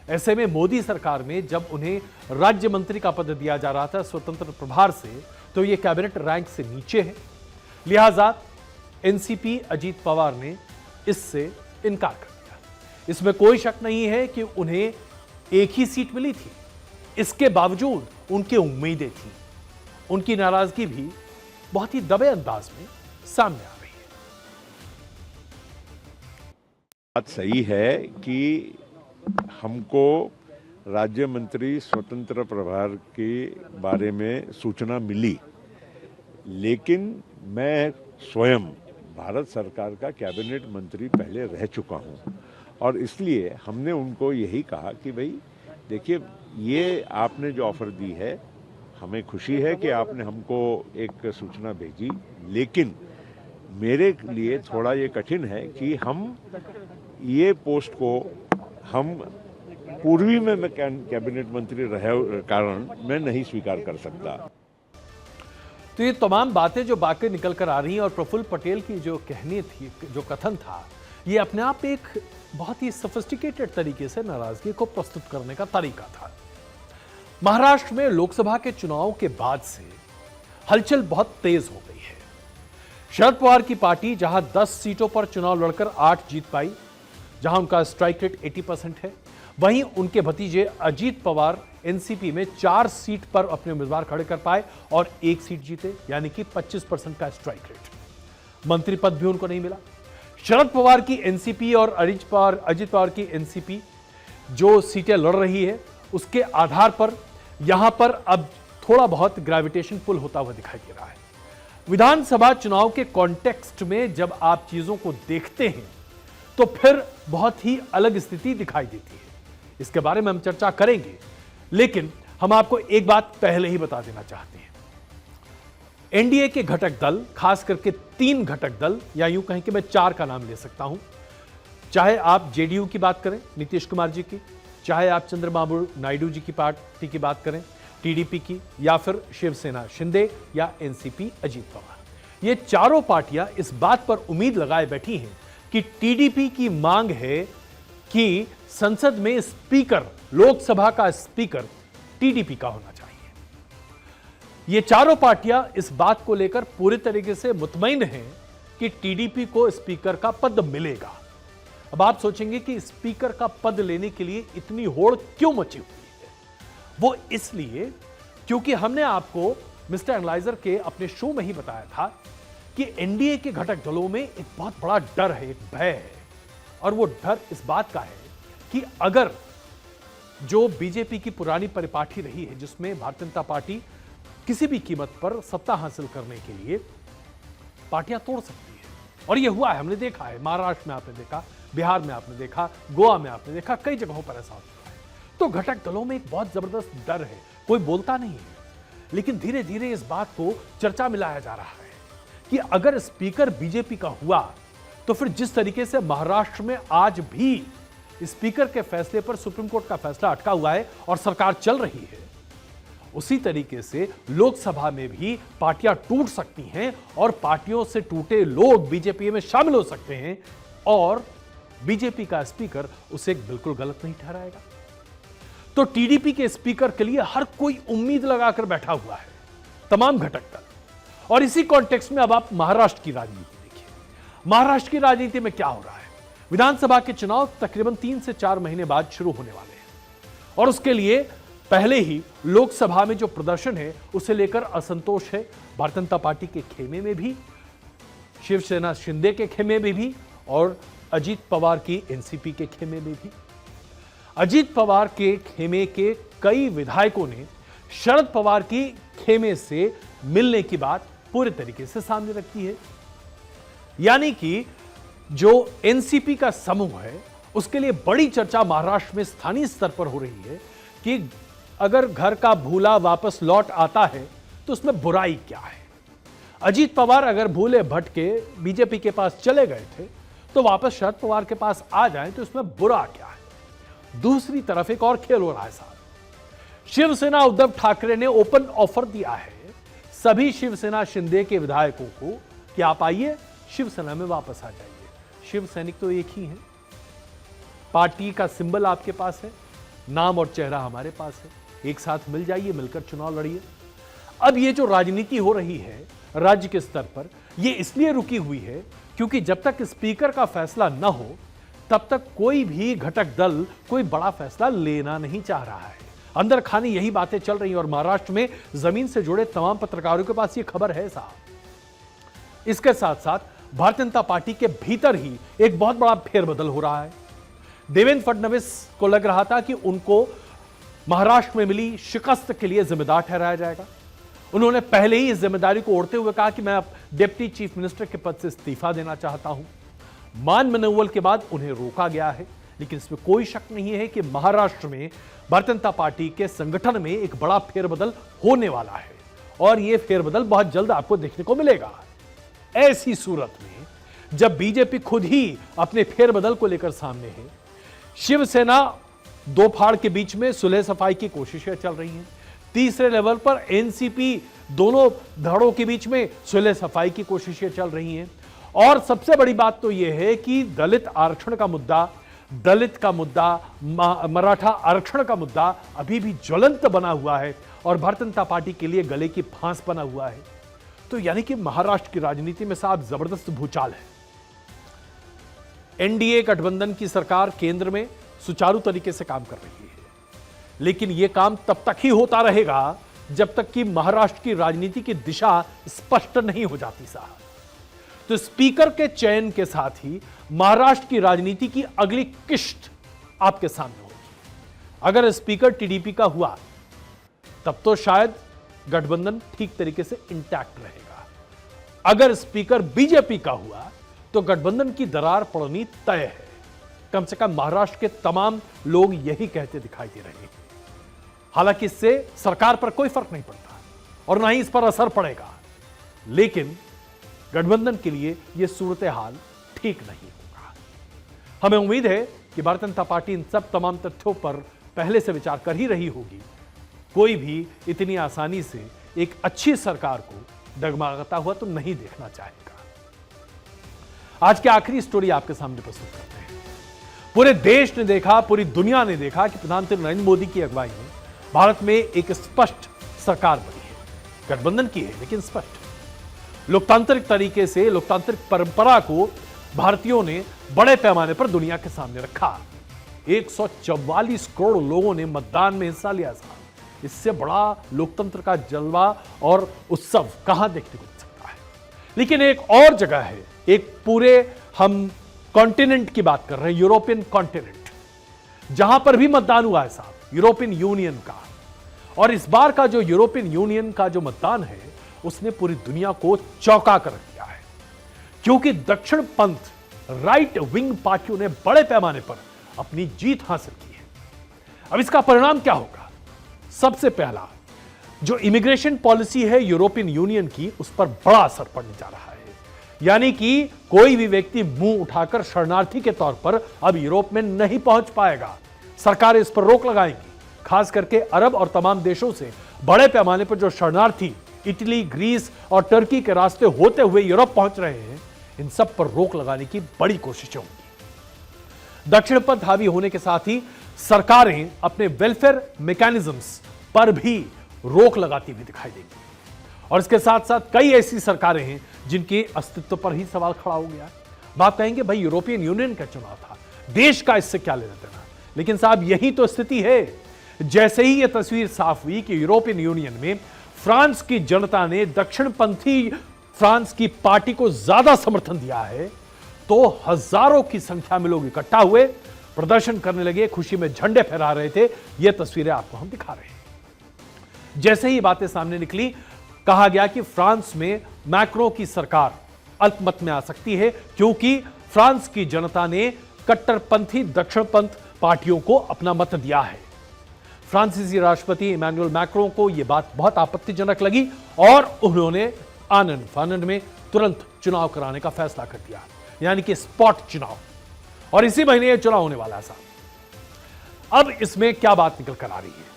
S1: ऐसे में मोदी सरकार में जब उन्हें राज्य मंत्री का पद दिया जा रहा था स्वतंत्र प्रभार से, तो यह कैबिनेट रैंक से नीचे है। लिहाजा एनसीपी अजीत पवार ने इससे इनकार कर दिया। इसमें कोई शक नहीं है कि उन्हें एक ही सीट मिली थी, इसके बावजूद उनकी उम्मीदें थी। उनकी नाराजगी भी बहुत ही दबे अंदाज में सामने आ रही है।
S4: बात सही है कि हमको राज्य मंत्री स्वतंत्र प्रभार के बारे में सूचना मिली, लेकिन मैं स्वयं भारत सरकार का कैबिनेट मंत्री पहले रह चुका हूं और इसलिए हमने उनको यही कहा कि भाई देखिए, ये आपने जो ऑफर दी है, हमें खुशी है कि आपने हमको एक सूचना भेजी, लेकिन मेरे लिए थोड़ा ये कठिन है कि हम ये पोस्ट को हम पूर्वी में मैं कैबिनेट मंत्री रहे कारण मैं नहीं स्वीकार कर सकता।
S1: तो ये तमाम बातें जो बाकी निकल कर आ रही हैं और प्रफुल्ल पटेल की जो कहनी थी, जो कथन था, ये अपने आप एक बहुत ही सोफिस्टिकेटेड तरीके से नाराजगी को प्रस्तुत करने का तरीका था। महाराष्ट्र में लोकसभा के चुनाव के बाद से हलचल बहुत तेज हो गई है। शरद पवार की पार्टी जहां 10 सीटों पर चुनाव लड़कर 8 जीत पाई, जहां उनका स्ट्राइक रेट 80% है, वहीं उनके भतीजे अजीत पवार एनसीपी में 4 सीट पर अपने उम्मीदवार खड़े कर पाए और 1 सीट जीते, यानी कि 25% का स्ट्राइक रेट। मंत्री पद भी उनको नहीं मिला। शरद पवार की एनसीपी और अजीत पवार की एनसीपी जो सीटें लड़ रही है, उसके आधार पर यहां पर अब थोड़ा बहुत ग्रेविटेशन पुल होता हुआ दिखाई दे रहा है। विधानसभा चुनाव के कॉन्टेक्स्ट में जब आप चीजों को देखते हैं तो फिर बहुत ही अलग स्थिति दिखाई देती है। इसके बारे में हम चर्चा करेंगे, लेकिन हम आपको एक बात पहले ही बता देना चाहते हैं। एनडीए के घटक दल, खास करके 3 घटक दल, या यूं कहें कि मैं 4 का नाम ले सकता हूं, चाहे आप जेडीयू की बात करें नीतीश कुमार जी की, चाहे आप चंद्रबाबू नायडू जी की पार्टी की बात करें टीडीपी की, या फिर शिवसेना शिंदे या एनसीपी अजीत पवार, ये चारों पार्टियां इस बात पर उम्मीद लगाए बैठी हैं कि टीडीपी की मांग है कि संसद में स्पीकर, लोकसभा का स्पीकर टीडीपी का होना चाहिए। ये चारों पार्टियां इस बात को लेकर पूरे तरीके से मुतमईन हैं कि टीडीपी को स्पीकर का पद मिलेगा। अब आप सोचेंगे कि स्पीकर का पद लेने के लिए इतनी होड़ क्यों मची हुई है? वो इसलिए क्योंकि हमने आपको मिस्टर एनालाइजर के अपने शो में ही बताया था कि एनडीए के घटक दलों में एक बहुत बड़ा डर है, एक भय है, और वो डर इस बात का है कि अगर जो बीजेपी की पुरानी परिपाटी रही है, जिसमें भारतीय जनता पार्टी किसी भी कीमत पर सत्ता हासिल करने के लिए पार्टियां तोड़ सकती है, और यह हुआ है, हमने देखा है। महाराष्ट्र में आपने देखा, बिहार में आपने देखा, गोवा में आपने देखा, कई जगहों पर ऐसा हो चुका है। तो घटक दलों में एक बहुत जबरदस्त डर है, कोई बोलता नहीं है, लेकिन धीरे धीरे इस बात को चर्चा में लाया जा रहा है कि अगर स्पीकर बीजेपी का हुआ तो फिर जिस तरीके से महाराष्ट्र में आज भी स्पीकर के फैसले पर सुप्रीम कोर्ट का फैसला अटका हुआ है और सरकार चल रही है, उसी तरीके से लोकसभा में भी पार्टियां टूट सकती हैं और पार्टियों से टूटे लोग बीजेपी में शामिल हो सकते हैं और बीजेपी का स्पीकर उसे बिल्कुल गलत नहीं ठहराएगा। तो टीडीपी के स्पीकर के लिए हर कोई उम्मीद लगाकर बैठा हुआ है, तमाम घटक दल। और इसी कॉन्टेक्स्ट में अब आप महाराष्ट्र की राजनीति देखिए। महाराष्ट्र की राजनीति में क्या हो रहा है? विधानसभा के चुनाव तकरीबन 3 से 4 महीने बाद शुरू होने वाले हैं और उसके लिए पहले ही लोकसभा में जो प्रदर्शन है उसे लेकर असंतोष है भारतीय जनता पार्टी के खेमे में भी, शिवसेना शिंदे के खेमे में भी और अजीत पवार की एनसीपी के खेमे में भी। अजीत पवार के खेमे के कई विधायकों ने शरद पवार की खेमे से मिलने की बात पूरे तरीके से सामने रखती है। यानी कि जो एनसीपी का समूह है उसके लिए बड़ी चर्चा महाराष्ट्र में स्थानीय स्तर पर हो रही है कि अगर घर का भूला वापस लौट आता है तो उसमें बुराई क्या है। अजीत पवार अगर भूले भटके बीजेपी के पास चले गए थे तो वापस शरद पवार के पास आ जाएं तो इसमें बुरा क्या है। दूसरी तरफ एक और खेल हो रहा है साहब। शिवसेना उद्धव ठाकरे ने ओपन ऑफर दिया है सभी शिवसेना शिंदे के विधायकों को कि आप आइए शिवसेना में वापस आ जाइए। शिव सैनिक तो एक ही है, पार्टी का सिंबल आपके पास है, नाम और चेहरा हमारे पास है, एक साथ मिल जाइए, मिलकर चुनाव लड़िए। अब ये जो राजनीति हो रही है राज्य के स्तर पर, ये इसलिए रुकी हुई है क्योंकि जब तक स्पीकर का फैसला न हो तब तक कोई भी घटक दल कोई बड़ा फैसला लेना नहीं चाह रहा है। अंदर खाने यही बातें चल रही हैं और महाराष्ट्र में जमीन से जुड़े तमाम पत्रकारों के पास ये खबर है साहब। इसके साथ साथ भारतीय जनता पार्टी के भीतर ही एक बहुत बड़ा फेरबदल हो रहा है। देवेंद्र फडणवीस को लग रहा था कि उनको महाराष्ट्र में मिली शिकस्त के लिए जिम्मेदार ठहराया जाएगा। उन्होंने पहले ही इस जिम्मेदारी को ओढ़ते हुए कहा कि मैं अब डिप्टी चीफ मिनिस्टर के पद से इस्तीफा देना चाहता हूं। मान मनोवल के बाद उन्हें रोका गया है, लेकिन इसमें कोई शक नहीं है कि महाराष्ट्र में भारतीय जनता पार्टी के संगठन में एक बड़ा फेरबदल होने वाला है और यह फेरबदल बहुत जल्द आपको देखने को मिलेगा। ऐसी सूरत में जब बीजेपी खुद ही अपने फेरबदल को लेकर सामने है, शिवसेना दो फाड़ के बीच में सुलह सफाई की कोशिशें चल रही हैं, तीसरे लेवल पर एनसीपी दोनों धड़ों के बीच में सुलह सफाई की कोशिशें चल रही हैं और सबसे बड़ी बात तो यह है कि दलित आरक्षण का मुद्दा, दलित का मुद्दा, मराठा आरक्षण का मुद्दा अभी भी ज्वलंत बना हुआ है और भारतीय जनता पार्टी के लिए गले की फांस बना हुआ है। तो यानी कि महाराष्ट्र की राजनीति में साहब जबरदस्त भूचाल है। एनडीए गठबंधन की सरकार केंद्र में सुचारू तरीके से काम कर रही है, लेकिन यह काम तब तक ही होता रहेगा जब तक कि महाराष्ट्र की राजनीति की दिशा स्पष्ट नहीं हो जाती साहब। तो स्पीकर के चयन के साथ ही महाराष्ट्र की राजनीति की अगली किश्त आपके सामने होगी। अगर स्पीकर टीडीपी का हुआ तब तो शायद गठबंधन ठीक तरीके से इंटैक्ट रहेगा। अगर स्पीकर बीजेपी का हुआ तो गठबंधन की दरार पड़नी तय है। कम से कम महाराष्ट्र के तमाम लोग यही कहते दिखाई दे रहे हैं। हालांकि इससे सरकार पर कोई फर्क नहीं पड़ता और ना ही इस पर असर पड़ेगा, लेकिन गठबंधन के लिए यह सूरत हाल ठीक नहीं होगा। हमें उम्मीद है कि भारतीय जनता पार्टी इन सब तमाम तथ्यों पर पहले से विचार कर ही रही होगी। कोई भी इतनी आसानी से एक अच्छी सरकार को डगमगाता हुआ तो नहीं देखना चाहेगा। आज की आखिरी स्टोरी आपके सामने प्रस्तुत करते हैं। पूरे देश ने देखा, पूरी दुनिया ने देखा कि प्रधानमंत्री नरेंद्र मोदी की अगुवाई में भारत में एक स्पष्ट सरकार बनी है। गठबंधन की है लेकिन स्पष्ट। लोकतांत्रिक तरीके से, लोकतांत्रिक परंपरा को भारतीयों ने बड़े पैमाने पर दुनिया के सामने रखा। 144 करोड़ लोगों ने मतदान में हिस्सा लिया साहब। इससे बड़ा लोकतंत्र का जलवा और उत्सव कहां देखने को मिल सकता है। लेकिन एक और जगह है, एक पूरे हम कॉन्टिनेंट की बात कर रहे हैं, यूरोपियन कॉन्टिनेंट, जहां पर भी मतदान हुआ है साहब, यूरोपियन यूनियन का। और इस बार का जो यूरोपियन यूनियन का जो मतदान है उसने पूरी दुनिया को चौंका कर रख दिया है, क्योंकि दक्षिण पंथ राइट विंग पार्टियों ने बड़े पैमाने पर अपनी जीत हासिल की है। अब इसका परिणाम क्या होगा? सबसे पहला, जो इमिग्रेशन पॉलिसी है यूरोपियन यूनियन की, उस पर बड़ा असर पड़ने जा रहा है। यानी कि कोई भी व्यक्ति मुंह उठाकर शरणार्थी के तौर पर अब यूरोप में नहीं पहुंच पाएगा। सरकारें इस पर रोक लगाएंगी। खास करके अरब और तमाम देशों से बड़े पैमाने पर जो शरणार्थी इटली, ग्रीस और टर्की के रास्ते होते हुए यूरोप पहुंच रहे हैं, इन सब पर रोक लगाने की बड़ी कोशिशें होंगी। दक्षिण पंथ हावी होने के साथ ही सरकारें अपने वेलफेयर मैकेनिज्म्स पर भी रोक लगाती हुई दिखाई देंगी। और इसके साथ साथ कई ऐसी सरकारें हैं जिनके अस्तित्व पर ही सवाल खड़ा हो गया है। बात कहेंगे भाई यूरोपियन यूनियन का चुनाव था, देश का इससे क्या लेना देना। लेकिन साहब यही तो स्थिति है। जैसे ही यह तस्वीर साफ हुई कि यूरोपियन यूनियन में फ्रांस की जनता ने दक्षिणपंथी फ्रांस की पार्टी को ज्यादा समर्थन दिया है, तो हजारों की संख्या में लोग इकट्ठा हुए, प्रदर्शन करने लगे, खुशी में झंडे फहरा रहे थे। यह तस्वीरें आपको हम दिखा रहे हैं। जैसे ही बातें सामने निकली, कहा गया कि फ्रांस में मैक्रो की सरकार अल्पमत में आ सकती है, क्योंकि फ्रांस की जनता ने कट्टरपंथी दक्षिणपंथ पार्टियों को अपना मत दिया है। फ्रांसीसी राष्ट्रपति इमैनुअल मैक्रों को यह बात बहुत आपत्तिजनक लगी और उन्होंने आनंद फानंद में तुरंत चुनाव कराने का फैसला कर दिया, यानी कि स्पॉट चुनाव। और इसी महीने यह चुनाव होने वाला है साहब। अब इसमें क्या बात निकल कर आ रही है?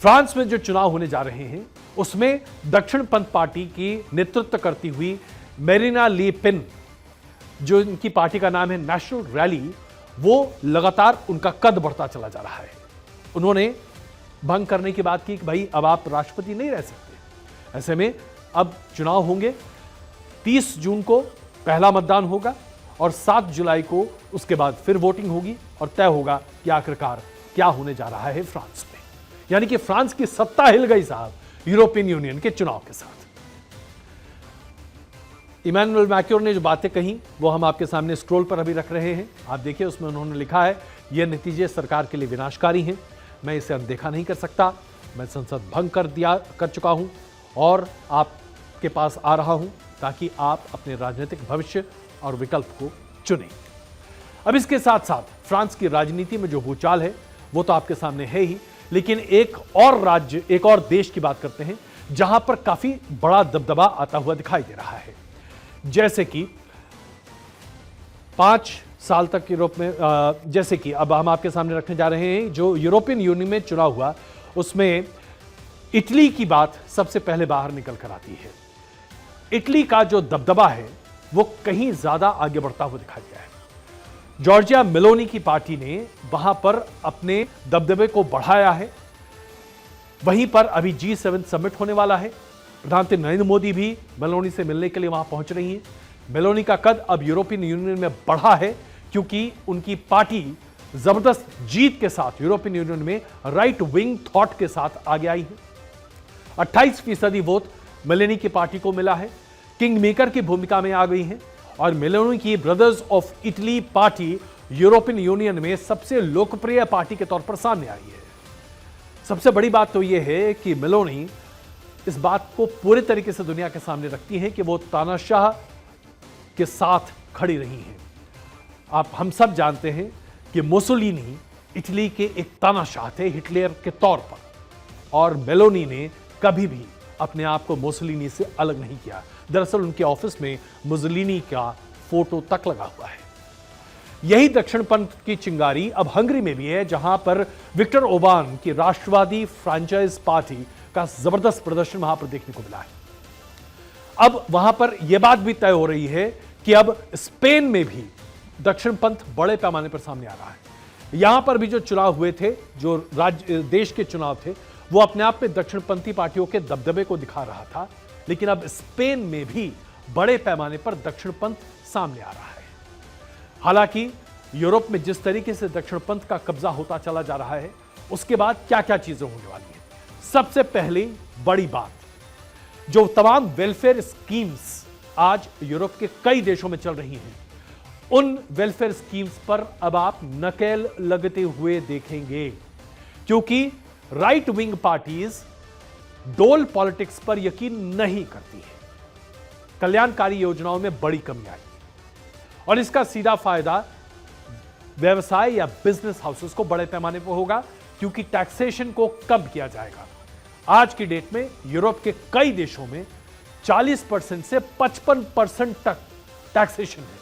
S1: फ्रांस में जो चुनाव होने जा रहे हैं उसमें दक्षिणपंथ पार्टी की नेतृत्व करती हुई मेरीना ली पेन, जो इनकी पार्टी का नाम है नेशनल रैली, वो लगातार उनका कद बढ़ता चला जा रहा है। उन्होंने भंग करने की बात की कि भाई अब आप राष्ट्रपति नहीं रह सकते। ऐसे में अब चुनाव होंगे, 30 जून को पहला मतदान होगा और 7 जुलाई को उसके बाद फिर वोटिंग होगी और तय होगा कि आखिरकार क्या होने जा रहा है फ्रांस में। यानी कि फ्रांस की सत्ता हिल गई साहब यूरोपियन यूनियन के चुनाव के साथ। इमैनुअल मैक्रों ने जो बातें कही वो हम आपके सामने स्क्रॉल पर अभी रख रहे हैं। आप देखिए, उसमें उन्होंने लिखा है, ये नतीजे सरकार के लिए विनाशकारी हैं, मैं इसे अनदेखा नहीं कर सकता, मैं संसद भंग कर चुका हूं और आपके पास आ रहा हूं ताकि आप अपने राजनीतिक भविष्य और विकल्प को चुनें। अब इसके साथ साथ फ्रांस की राजनीति में जो भूचाल है वो तो आपके सामने है ही, लेकिन एक और देश की बात करते हैं जहां पर काफी बड़ा दबदबा आता हुआ दिखाई दे रहा है। जैसे कि 5 साल तक यूरोप में, जैसे कि अब हम आपके सामने रखने जा रहे हैं, जो यूरोपियन यूनियन में चुनाव हुआ उसमें इटली की बात सबसे पहले बाहर निकल कर आती है। इटली का जो दबदबा है वो कहीं ज्यादा आगे बढ़ता हुआ दिखाई दिया है। जॉर्जिया मेलोनी की पार्टी ने वहां पर अपने दबदबे को बढ़ाया है। वहीं पर अभी G7 समिट होने वाला है। प्रधानमंत्री नरेंद्र मोदी भी मेलोनी से मिलने के लिए वहां पहुंच रही हैं। मेलोनी का कद अब यूरोपियन यूनियन में बढ़ा है क्योंकि उनकी पार्टी जबरदस्त जीत के साथ यूरोपियन यूनियन में राइट विंग थॉट के साथ आगे आई है। 28% वोट मेलोनी की पार्टी को मिला है। किंग मेकर की भूमिका में आ गई है और मेलोनी की brothers of Italy party European union में सबसे लोकप्रिय पार्टी के तौर पर सामने आई है। सबसे बड़ी बात तो यह है कि मेलोनी इस बात को पूरे तरीके से दुनिया के सामने रखती है कि वो तानाशाह के साथ खड़ी रही हैं। हम सब जानते हैं कि मुसोलिनी इटली के एक तानाशाह थे हिटलर के तौर पर, और मेलोनी ने कभी भी अपने आप को मुसोलिनी से अलग नहीं किया। दरअसल उनके ऑफिस में मुसोलिनी का फोटो तक लगा हुआ है। यही दक्षिणपंथ की चिंगारी अब हंगरी में भी है, जहां पर विक्टर ओबान की राष्ट्रवादी फ्रेंचाइज पार्टी का जबरदस्त प्रदर्शन वहां पर देखने को मिला है। अब वहां पर यह बात भी तय हो रही है कि अब स्पेन में भी दक्षिणपंथ बड़े पैमाने पर सामने आ रहा है। यहां पर भी जो चुनाव हुए थे, जो देश के चुनाव थे, वो अपने आप में दक्षिणपंथी पार्टियों के दबदबे को दिखा रहा था, लेकिन अब स्पेन में भी बड़े पैमाने पर दक्षिणपंथ सामने आ रहा है। हालांकि यूरोप में जिस तरीके से दक्षिणपंथ का कब्जा होता चला जा रहा है, उसके बाद क्या क्या चीजें होने वाली हैं। सबसे पहली बड़ी बात, जो तमाम वेलफेयर स्कीम्स आज यूरोप के कई देशों में चल रही हैं, उन वेलफेयर स्कीम्स पर अब आप नकेल लगते हुए देखेंगे, क्योंकि राइट विंग पार्टीज डोल पॉलिटिक्स पर यकीन नहीं करती है। कल्याणकारी योजनाओं में बड़ी कमी आई और इसका सीधा फायदा व्यवसाय या बिजनेस हाउसेस को बड़े पैमाने पर होगा, क्योंकि टैक्सेशन को कम किया जाएगा। आज की डेट में यूरोप के कई देशों में 40% से 55% तक टैक्सेशन है।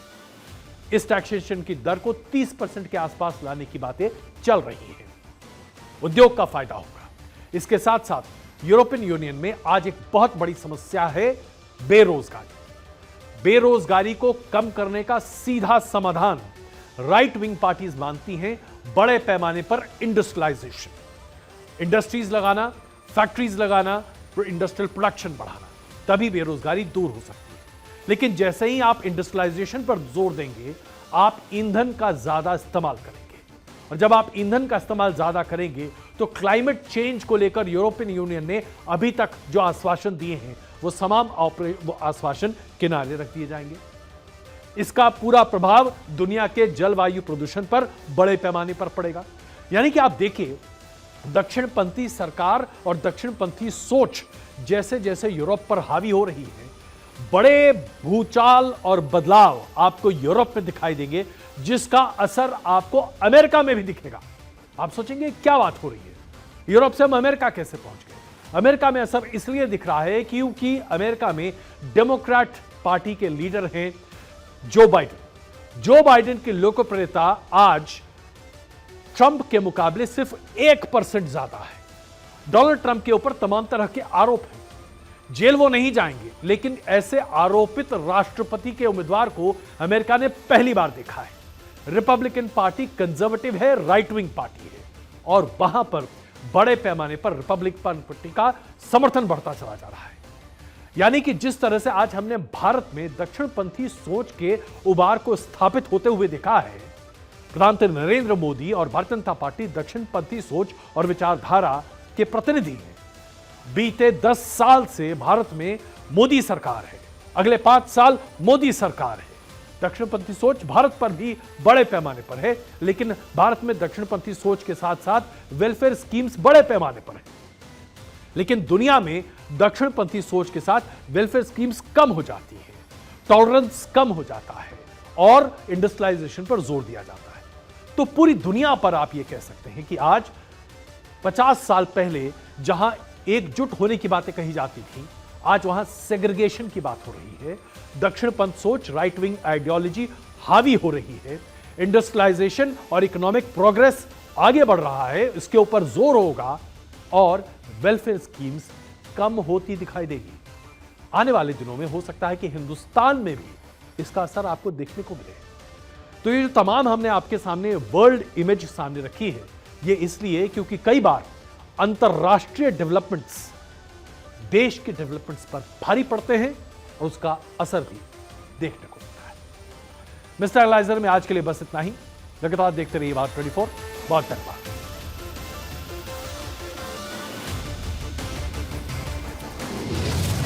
S1: इस टैक्सेशन की दर को 30% के आसपास लाने की बातें चल रही हैं। उद्योग का फायदा होगा। इसके साथ साथ यूरोपियन यूनियन में आज एक बहुत बड़ी समस्या है बेरोजगारी। बेरोजगारी को कम करने का सीधा समाधान राइट विंग पार्टीज मानती हैं बड़े पैमाने पर इंडस्ट्रियलाइजेशन, इंडस्ट्रीज लगाना, फैक्ट्रीज लगाना, इंडस्ट्रियल प्रोडक्शन बढ़ाना, तभी बेरोजगारी दूर हो सकती है। लेकिन जैसे ही आप इंडस्ट्रियलाइजेशन पर जोर देंगे, आप ईंधन का ज्यादा इस्तेमाल करेंगे, और जब आप ईंधन का इस्तेमाल ज्यादा करेंगे तो क्लाइमेट चेंज को लेकर यूरोपियन यूनियन ने अभी तक जो आश्वासन दिए हैं वो वो आश्वासन किनारे रख दिए जाएंगे। इसका पूरा प्रभाव दुनिया के जलवायु प्रदूषण पर बड़े पैमाने पर पड़ेगा। यानी कि आप देखिए, दक्षिणपंथी सरकार और दक्षिणपंथी सोच जैसे जैसे यूरोप पर हावी हो रही है, बड़े भूचाल और बदलाव आपको यूरोप में दिखाई देंगे, जिसका असर आपको अमेरिका में भी दिखेगा। आप सोचेंगे क्या बात हो रही है, यूरोप से हम अमेरिका कैसे पहुंच गए? अमेरिका में असर इसलिए दिख रहा है क्योंकि अमेरिका में डेमोक्रेट पार्टी के लीडर हैं जो बाइडेन। जो बाइडेन की लोकप्रियता आज ट्रंप के मुकाबले सिर्फ 1% ज्यादा है। डोनाल्ड ट्रंप के ऊपर तमाम तरह के आरोप हैं, जेल वो नहीं जाएंगे, लेकिन ऐसे आरोपित राष्ट्रपति के उम्मीदवार को अमेरिका ने पहली बार देखा है। रिपब्लिकन पार्टी कंजर्वेटिव है, राइट विंग पार्टी है, और वहां पर बड़े पैमाने पर रिपब्लिकन पार्टी का समर्थन बढ़ता चला जा रहा है। यानी कि जिस तरह से आज हमने भारत में दक्षिणपंथी सोच के उबार को स्थापित होते हुए देखा है, प्रधानमंत्री नरेंद्र मोदी और भारतीय जनता पार्टी दक्षिणपंथी सोच और विचारधारा के प्रतिनिधि हैं। बीते 10 साल से भारत में मोदी सरकार है, अगले 5 साल मोदी सरकार है। दक्षिणपंथी सोच भारत पर भी बड़े पैमाने पर है, लेकिन भारत में दक्षिणपंथी सोच के साथ साथ वेलफेयर स्कीम्स बड़े पैमाने पर है, लेकिन दुनिया में दक्षिणपंथी सोच के साथ वेलफेयर स्कीम्स कम हो जाती है, टॉलरेंस कम हो जाता है और इंडस्ट्रियलाइजेशन पर जोर दिया जाता है। तो पूरी दुनिया पर आप ये कह सकते हैं कि आज 50 साल पहले जहां एकजुट होने की बातें कही जाती थी, आज वहां सेग्रीगेशन की बात हो रही है। दक्षिणपंथ सोच, राइट विंग आइडियोलॉजी हावी हो रही है। इंडस्ट्रियलाइजेशन और इकोनॉमिक प्रोग्रेस आगे बढ़ रहा है, इसके ऊपर जोर होगा और वेलफेयर स्कीम्स कम होती दिखाई देगी। आने वाले दिनों में हो सकता है कि हिंदुस्तान में भी इसका असर आपको देखने को मिले। तो ये जो तमाम हमने आपके सामने वर्ल्ड इमेज सामने रखी है, ये इसलिए क्योंकि कई बार अंतरराष्ट्रीय डेवलपमेंट्स देश के डेवलपमेंट्स पर भारी पड़ते हैं और उसका असर भी देखने को मिलता है। मिस्टर एनालाइजर में आज के लिए बस इतना ही। लगातार देखते रहिए बात 24। बहुत धन्यवाद।